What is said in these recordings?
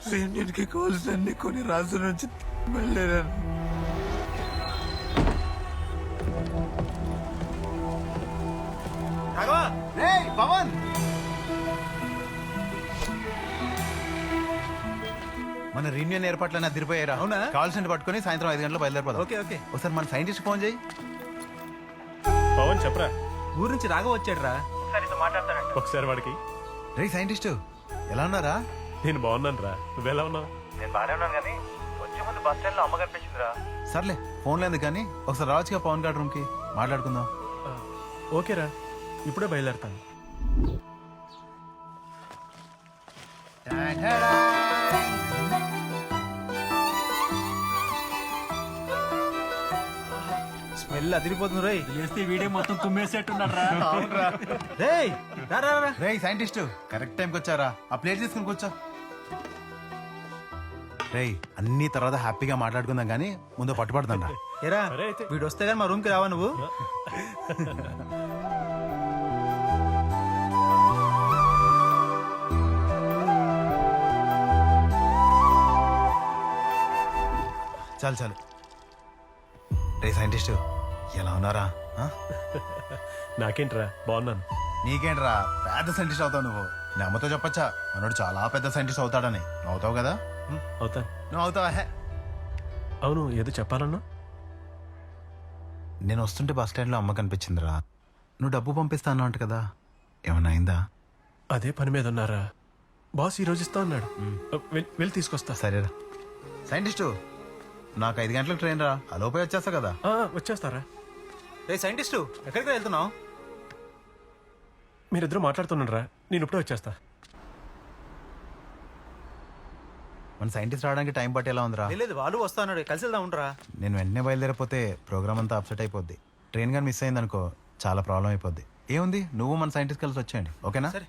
సైన్యానికి కావాల్సిన కొన్ని రాజుల నుంచి వెళ్ళాను. పవన్ మన రీయూనియన్ ఏర్పాట్లన్నీ అదిరిపోయారా? అవునా? కావాల్సిన పట్టుకుని సాయంత్రం 5 గంటలకు బయలుదేరిపోదాం. Okay okay. ఒకసారి మన సైంటిస్ట్ ఫోన్ చేయి. పవన్ చెప్పరా, ఊరు నుంచి రాఘవ వచ్చాడు రా. ఒకసారి వాడికి. రే సైంటిస్ట్ ఎలా ఉన్నారా? నేను బాగున్నాను రా, నువ్వెలా ఉన్నావు? నేను బాగానే ఉన్నాను కానీ వచ్చే ముందు బస్ స్టాండ్ లో అమ్మ కనిపించిందిరా. సర్లే ఫోన్ లేదు కానీ ఒకసారి రావచ్చుగా పవన్ గారి రూమ్ కి మాట్లాడుకుందాం. ఓకేరా, ఇప్పుడే బయలుదేరుతాను. స్మెల్ అదిరిపోతుంది రోయ్. లేస్తే వీడియో మొత్తం కుమ్మేసేట్టున్నాడు రా. రేయ్ రా రా రా. రే సైంటిస్ట్ కరెక్ట్ టైంకి వచ్చారా? ఆ ప్లేట్ తీసుకుని కూర్చో. రేయ్ అన్ని తర్వాత హ్యాపీగా మాట్లాడుకుందాం కానీ ముందు పట్టుబడతాం. ఏరా సరే అయితే. వీడు వస్తే కానీ మా రూమ్ కి రావా నువ్వు? చాలు చాలు. రే సైంటిస్ట్ ఎలా ఉన్నారా? నాకేంట్రా, బాగున్నాను. నీకేంట్రా పెద్ద సైంటిస్ట్ అవుతావు నువ్వు. నీ అమ్మతో చెప్పచ్చా మనోడు చాలా పెద్ద సైంటిస్ట్ అవుతాడని. నువ్వు అవుతావు కదా? అవుతాను. నువ్వు అవుతావా? అవును, ఏదో చెప్పాలన్నా? నేను వస్తుంటే బస్ స్టాండ్లో అమ్మ కనిపించిందిరా. నువ్వు డబ్బు పంపిస్తాను అంట కదా, ఏమన్నా అయిందా? అదే పని మీద ఉన్నారా? బాస్ ఈ రోజు ఇస్తా అన్నాడు. వెళ్ళి తీసుకొస్తా. సరేరా. సైంటిస్టు నాకు 5 గంటలకు ట్రైన్ రా, అలోపే వచ్చేస్తా కదా. వచ్చేస్తారా? రే సైంటిస్టు ఎక్కడికి వెళ్తున్నావు? మీరిద్దరూ మాట్లాడుతున్నారా? నేను ఇప్పుడే వచ్చేస్తా. మన సైంటిస్ట్ రావడానికి టైం పట్టేలా ఉందిరా. లేదు వాళ్ళు వస్తా అన్నాడు, కలిసి వెళ్దాం ఉండరా. నేను వెంటనే బయలుదేరిపోతే ప్రోగ్రామ్ అంతా అప్సెట్ అయిపోద్ది. ట్రైన్ కానీ మిస్ అయింది అనుకో చాలా ప్రాబ్లం అయిపోద్ది. ఏముంది, నువ్వు మన సైంటిస్ట్ కలిసి వచ్చేయండి, ఓకేనా? సరే.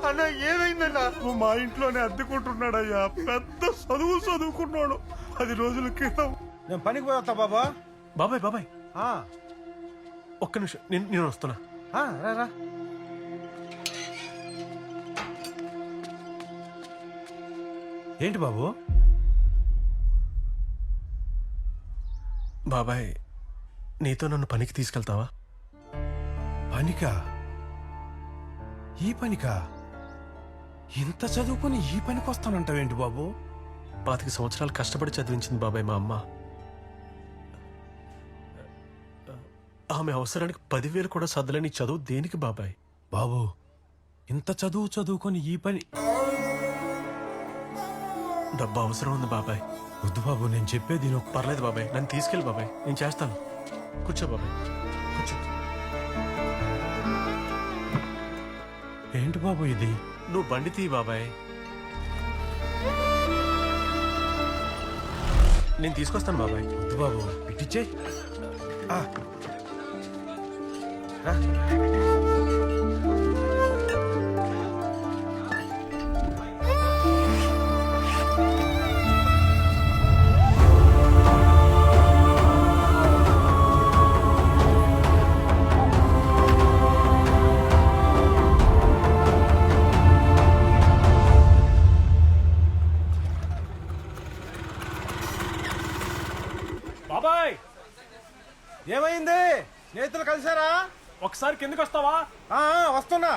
అన్నా ఏమైందన్నా? మా ఇంట్లోనే అద్దెకుంటున్నాడయ్యా. పెద్ద చదువుకున్నాడు. 10 రోజుల క్రితం. నేను పనికి పోతా బాబా. బాబాయ్ బాబాయ్, ఒక్క నిమిషం, నేను వస్తున్నా. రా. ఏంటి బాబు? బాబాయ్, నీతో నన్ను పనికి తీసుకెళ్తావా? పనికా? ఈ పనికా? ఇంత చదువుకుని ఈ పనికి వస్తానంటావేంటి బాబు? 25 సంవత్సరాలు కష్టపడి చదివించింది బాబాయ్ మా అమ్మ. ఆమె అవసరానికి 10,000 కూడా సర్దలేని చదువు దేనికి బాబాయ్? బాబు ఇంత చదువుకొని ఈ పని? డబ్బు అవసరం ఉంది బాబాయ్. వద్దు బాబు, నేను చెప్పేది నువ్వు. పర్లేదు బాబాయ్, నన్ను తీసుకెళ్ళి బాబాయ్, నేను చేస్తాను. కూర్చో బాబాయ్, కూర్చో. ఏంటి బాబు ఇది? నువ్వు బండి తీ బాబాయ్, నేను తీసుకొస్తాను బాబాయ్. వద్దు బాబు, ఇటిచ్చే. బాబాయ్ ఏమైంది? స్నేహితులు కలిసారా? ఒకసారి కిందకి వస్తావా? వస్తున్నా.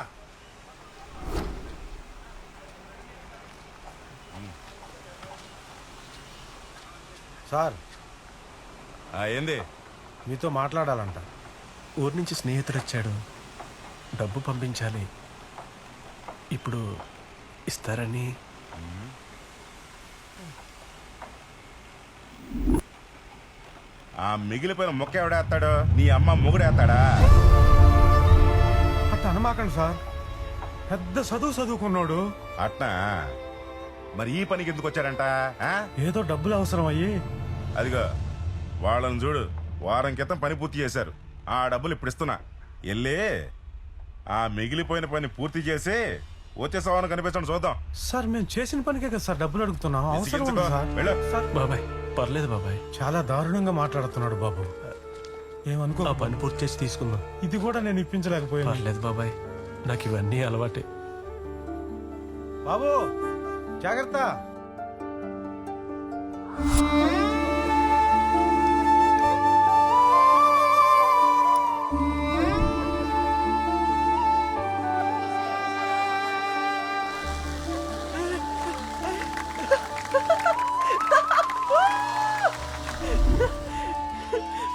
సార్ ఏంది మీతో మాట్లాడాలంట. ఊరి నుంచి స్నేహితుడు వచ్చాడు, డబ్బు పంపించాలి. ఇప్పుడు ఇస్తారని. ఆ మిగిలిపోయిన మొక్క ఎవడేస్తాడు? నీ అమ్మ మొగుడేస్తాడా? అట్లా అనమాకండి సార్, పెద్ద చదువుకున్నాడు. అట్నా? మరి ఈ పనికి ఎందుకు వచ్చాడంట? ఆ? ఏదో డబ్బులు అవసరం అయ్యి. అదిగో వాళ్ళని చూడు, వారం క్రితం పని పూర్తి చేశారు. ఆ డబ్బులు ఇప్పుడు ఇస్తున్నా. వెళ్ళి ఆ మిగిలిపోయిన పని పూర్తి చేసి వచ్చేసావని కనిపించండి, చూద్దాం. సార్ మేము చేసిన పనికే కదా సార్ డబ్బులు అడుగుతున్నాం. అవసరం ఉంది సార్. వెళ్ళు. బాబాయ్ పర్లేదు బాబాయ్, చాలా దారుణంగా మాట్లాడుతున్నాడు బాబు. ఏమనుకో, ఆ పని పూర్తి చేసి తీసుకుందాం. ఇది కూడా నేను ఇప్పించలేకపోయాను. పర్లేదు బాబాయ్, నాకు ఇవన్నీ అలవాటే. బాబు జాగ్రత్త.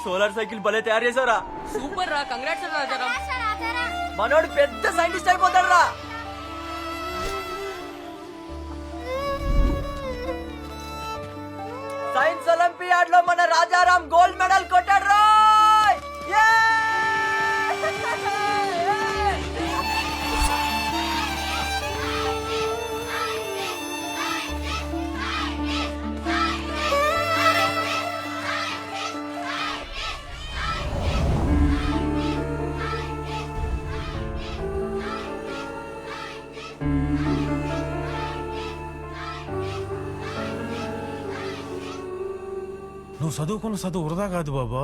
సోలార్ సైకిల్ భలే తయారు చేసావురా. సూపర్ రా, కంగ్రాట్స్ రాజారాం. మనోడు పెద్ద సైంటిస్ట్ అయిపోతాడు రా. సైన్స్ ఒలింపియాడ్ లో మన రాజారాం గోల్డ్ మెడల్ కొట్టాడు రా. నువ్వు చదువుకున్న చదువు వృధా కాదు బాబా,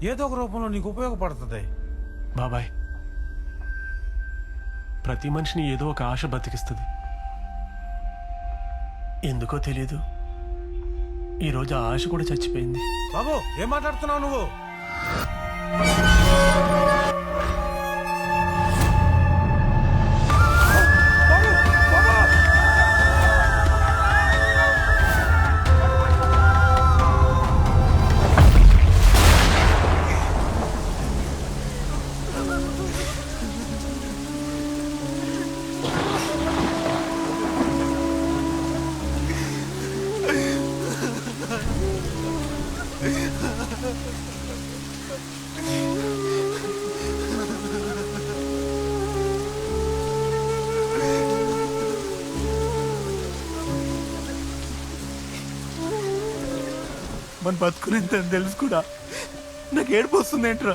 ఏదో ఒక రూపంలో నీకు ఉపయోగపడుతుంది. బాబాయ్, ప్రతి మనిషిని ఏదో ఒక ఆశ బతికిస్తుంది. ఎందుకో తెలియదు, ఈరోజు ఆ ఆశ కూడా చచ్చిపోయింది. బాబు ఏం మాట్లాడుతున్నావు నువ్వు? మన బతుకునేంత తెలుసు కూడా నాకు ఏడుపు వస్తుంది ఏంట్రా.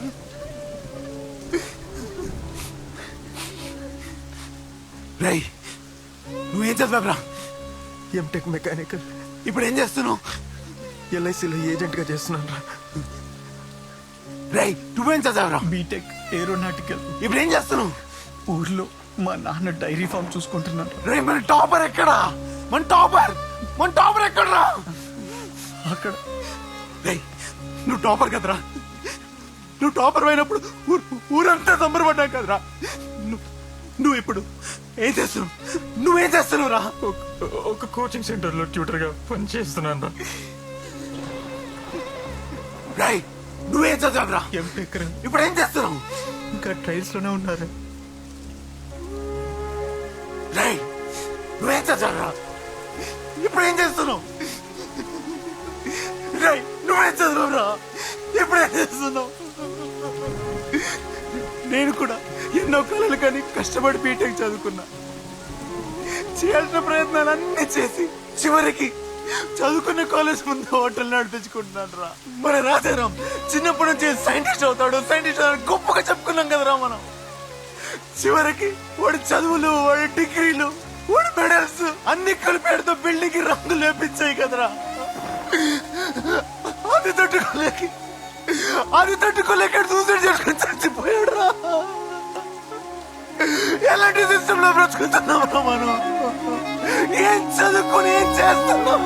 రై నువ్వేం చదివావురా? MTech mechanical. ఇప్పుడు ఏం చేస్తున్నావు? ఎల్ఐసిలో ఏజెంట్గా చేస్తున్నాను రా. రై నువ్వేం చదివావురా? BTech aeronautical. ఇప్పుడు ఏం చేస్తున్నావు? ఊర్లో మా నాన్న డైరీ ఫామ్ చూసుకుంటున్నాడు. రై మన టాపర్ ఎక్కడా? మన టాపర్ ఎక్కడరా? అక్కడ. రై నువ్వు టాపర్ కదరా. నువ్వు టాపర్ అయినప్పుడు ఊరంతా సంబరపడ్డా కదరా. నువ్వు ఇప్పుడు ఏం చేస్తున్నావు? నువ్వేం చేస్తున్నావు రా? ఒక కోచింగ్ సెంటర్లో ట్యూటర్గా పనిచేస్తున్నాను రా. రై నువ్వేం చదివావురా? ఎంటెక్. ఇప్పుడు ఏం చేస్తున్నావు? ఇంకా ట్రయల్స్ లోనే ఉన్నారు. రై నువ్వేం చదివావురా? ఇప్పుడు ఏం చేస్తున్నావు? రై నువ్వేం చదివావురా? ఇప్పుడు ఏం చేస్తున్నావు? నేను కూడా ఎన్నో కళలు కానీ కష్టపడి బీటెక్ చదువుకున్నా. చేయాల్సిన ప్రయత్నాలన్నీ చేసి చివరికి చదువుకున్న కాలేజ్ ముందు హోటల్ నడిపించుకుంటున్నాను రా. మన రాజారాం చిన్నప్పటి నుంచి సైంటిస్ట్ అవుతాడు గొప్పగా చెప్పుకున్నాం కదరా మనం. చివరికి వాడి చదువులు, వాడి డిగ్రీలు, వాడి మెడల్స్ అన్ని కలిపేడుతో బిల్డింగ్ రంగు లేపించాయి కదరా. అది తట్టుకోలేక సూసైడ్ చేసుకుని చచ్చిపోయాడు రా. ఎలాంటి సిస్టమ్ లో బ్రతుకుతున్నాం మనం? ఏం చదువుకుని ఏం చేస్తున్నాం?